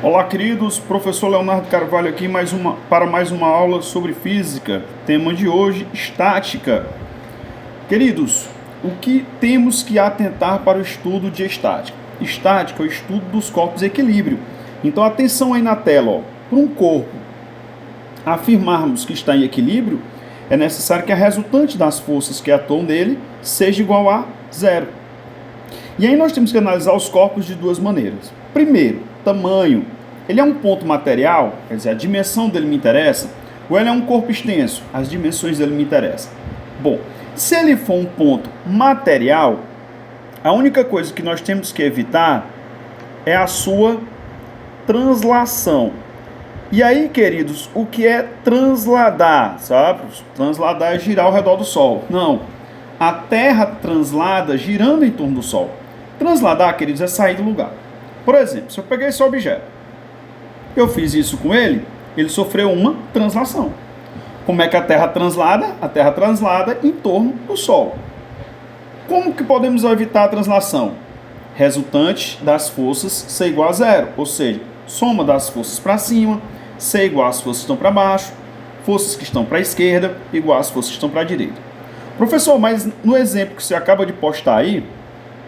Olá, queridos, professor Leonardo Carvalho aqui para mais uma aula sobre física. Tema de hoje, estática. Queridos, o que temos que atentar para o estudo de estática? Estática é o estudo dos corpos em equilíbrio. Então, atenção aí na tela, ó. Para um corpo afirmarmos que está em equilíbrio, é necessário que a resultante das forças que atuam nele seja igual a zero. E aí nós temos que analisar os corpos de duas maneiras. Primeiro, tamanho. Ele é um ponto material, quer dizer, a dimensão dele me interessa, ou ele é um corpo extenso, as dimensões dele me interessam. Bom, se ele for um ponto material, a única coisa que nós temos que evitar é a sua translação. E aí, queridos, o que é transladar? Sabe? Transladar é girar ao redor do Sol. Não. A Terra translada girando em torno do Sol. Transladar, queridos, é sair do lugar. Por exemplo, se eu peguei esse objeto, eu fiz isso com ele, ele sofreu uma translação. Como é que a Terra translada? A Terra translada em torno do Sol. Como que podemos evitar a translação? Resultante das forças ser igual a zero, ou seja, soma das forças para cima, ser igual às forças que estão para baixo, forças que estão para a esquerda, igual às forças que estão para a direita. Professor, mas no exemplo que você acaba de postar aí,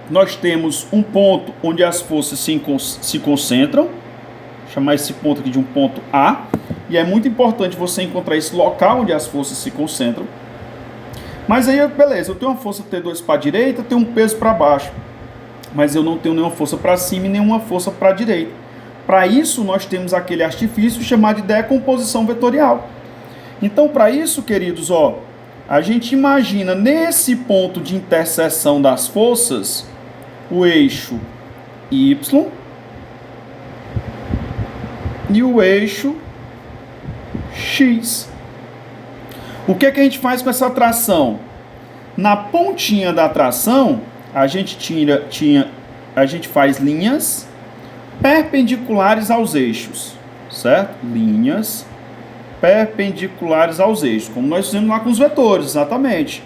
nós temos um ponto onde as forças se concentram, chamar esse ponto aqui de um ponto A, e é muito importante você encontrar esse local onde as forças se concentram. Mas aí, beleza, eu tenho uma força T2 para a direita, tenho um peso para baixo, mas eu não tenho nenhuma força para cima e nenhuma força para a direita. Para isso, nós temos aquele artifício chamado de decomposição vetorial. Então, para isso, queridos, ó, a gente imagina nesse ponto de interseção das forças o eixo Y e o eixo X. O que é que a gente faz com essa tração? Na pontinha da tração, a gente faz linhas perpendiculares aos eixos, certo? Linhas perpendiculares aos eixos, como nós fizemos lá com os vetores, exatamente.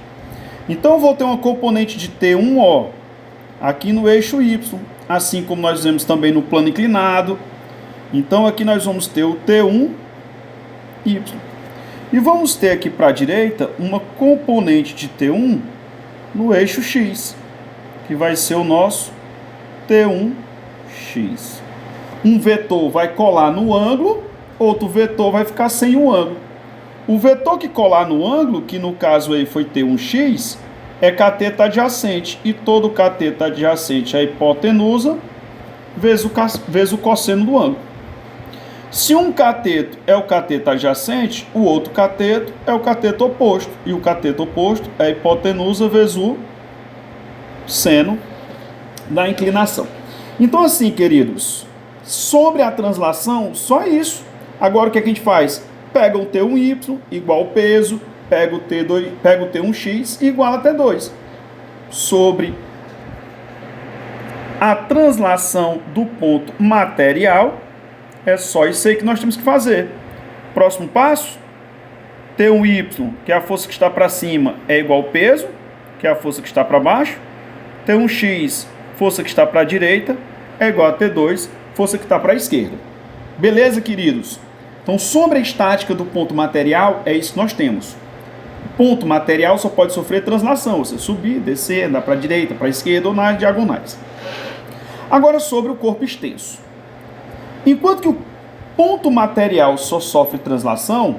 Então eu vou ter uma componente de T1O aqui no eixo Y, assim como nós fizemos também no plano inclinado. Então aqui nós vamos ter o T1Y. E vamos ter aqui para a direita uma componente de T1 no eixo X, que vai ser o nosso T1X. Um vetor vai colar no ângulo, outro vetor vai ficar sem o ângulo. O vetor que colar no ângulo, que no caso aí foi T1X, é cateto adjacente. E todo cateto adjacente é a hipotenusa vezes o cosseno do ângulo. Se um cateto é o cateto adjacente, o outro cateto é o cateto oposto. E o cateto oposto é a hipotenusa vezes o seno da inclinação. Então, assim, queridos, sobre a translação, só isso. Agora, o que a gente faz? Pega o T1Y igual ao peso, pega o T1X igual a T2. Sobre a translação do ponto material, é só isso aí que nós temos que fazer. Próximo passo, T1Y, que é a força que está para cima, é igual ao peso, que é a força que está para baixo. T1X, força que está para a direita, é igual a T2, força que está para a esquerda. Beleza, queridos? Então, sobre a estática do ponto material, é isso que nós temos. Ponto material só pode sofrer translação, você subir, descer, andar para a direita, para a esquerda ou nas diagonais. Agora, sobre o corpo extenso. Enquanto que o ponto material só sofre translação,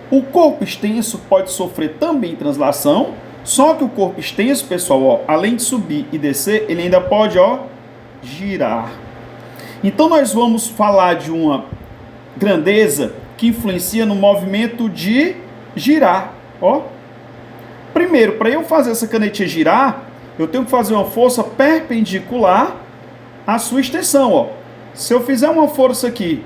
o corpo extenso pode sofrer também translação, só que o corpo extenso, pessoal, ó, além de subir e descer, ele ainda pode, ó, girar. Então nós vamos falar de uma grandeza que influencia no movimento de girar, ó. Primeiro, para eu fazer essa canetinha girar, eu tenho que fazer uma força perpendicular à sua extensão, ó. Se eu fizer uma força aqui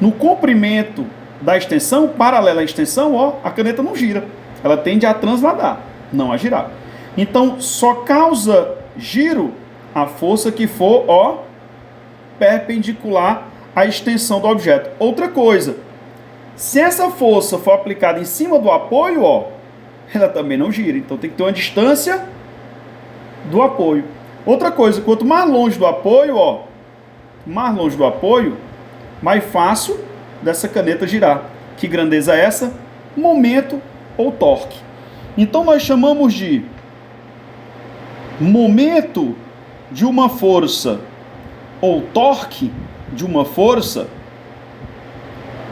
no comprimento da extensão, paralela à extensão, ó, a caneta não gira. Ela tende a transladar, não a girar. Então, só causa giro a força que for, ó, perpendicular à extensão do objeto. Outra coisa, se essa força for aplicada em cima do apoio, ó, ela também não gira. Então, tem que ter uma distância do apoio. Outra coisa, quanto mais longe do apoio, ó, mais longe do apoio, mais fácil dessa caneta girar. Que grandeza é essa? Momento ou torque. Então nós chamamos de momento de uma força ou torque de uma força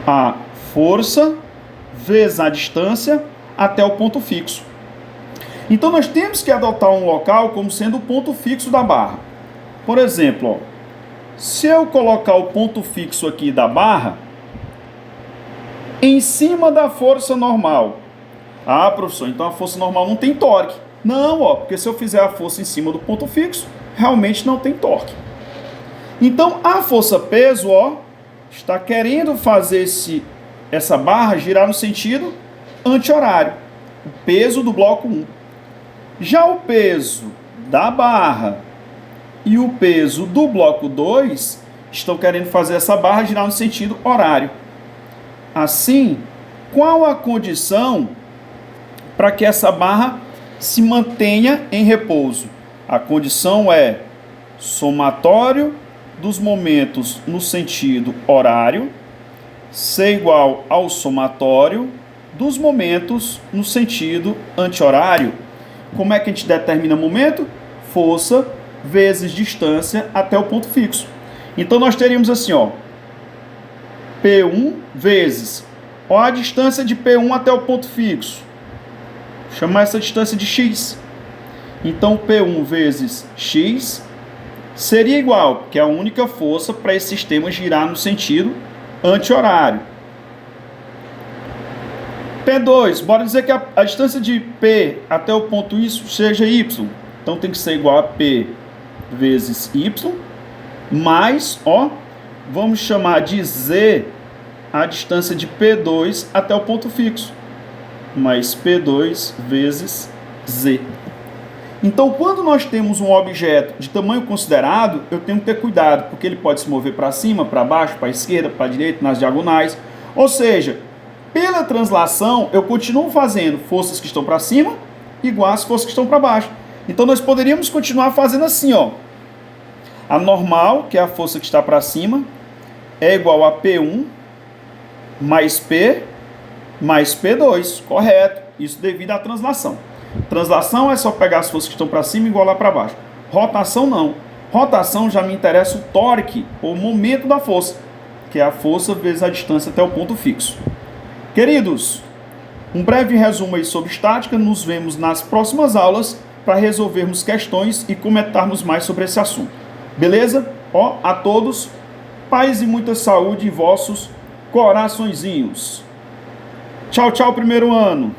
a força vezes a distância até o ponto fixo. Então nós temos que adotar um local como sendo o ponto fixo da barra. Por exemplo, ó, se eu colocar o ponto fixo aqui da barra em cima da força normal. Ah, professor, então a força normal não tem torque. Não, ó, porque se eu fizer a força em cima do ponto fixo, realmente não tem torque. Então a força-peso, ó, está querendo fazer essa barra girar no sentido anti-horário. O peso do bloco 1. Já o peso da barra e o peso do bloco 2 estão querendo fazer essa barra girar no sentido horário. Assim, qual a condição para que essa barra se mantenha em repouso? A condição é somatório dos momentos no sentido horário ser igual ao somatório dos momentos no sentido anti-horário. Como é que a gente determina momento? Força vezes distância até o ponto fixo. Então nós teríamos assim, ó, P1 vezes, ó, a distância de P1 até o ponto fixo. Chamar essa distância de x. Então P1 vezes x seria igual, que é a única força para esse sistema girar no sentido anti-horário. P2, bora dizer que a distância de P até o ponto isso seja y. Então tem que ser igual a P vezes y, mais, ó, vamos chamar de z a distância de P2 até o ponto fixo, mais P2 vezes z. Então, quando nós temos um objeto de tamanho considerado, eu tenho que ter cuidado, porque ele pode se mover para cima, para baixo, para a esquerda, para a direita, nas diagonais. Ou seja, pela translação, eu continuo fazendo forças que estão para cima igual às forças que estão para baixo. Então, nós poderíamos continuar fazendo assim, ó. A normal, que é a força que está para cima, é igual a P1 mais P mais P2, correto. Isso devido à translação. Translação é só pegar as forças que estão para cima e igualar para baixo. Rotação não. Rotação já me interessa o torque, ou momento da força, que é a força vezes a distância até o ponto fixo. Queridos, um breve resumo aí sobre estática. Nos vemos nas próximas aulas para resolvermos questões e comentarmos mais sobre esse assunto. Beleza? Ó, a todos, paz e muita saúde em vossos coraçõezinhos. Tchau, tchau, primeiro ano.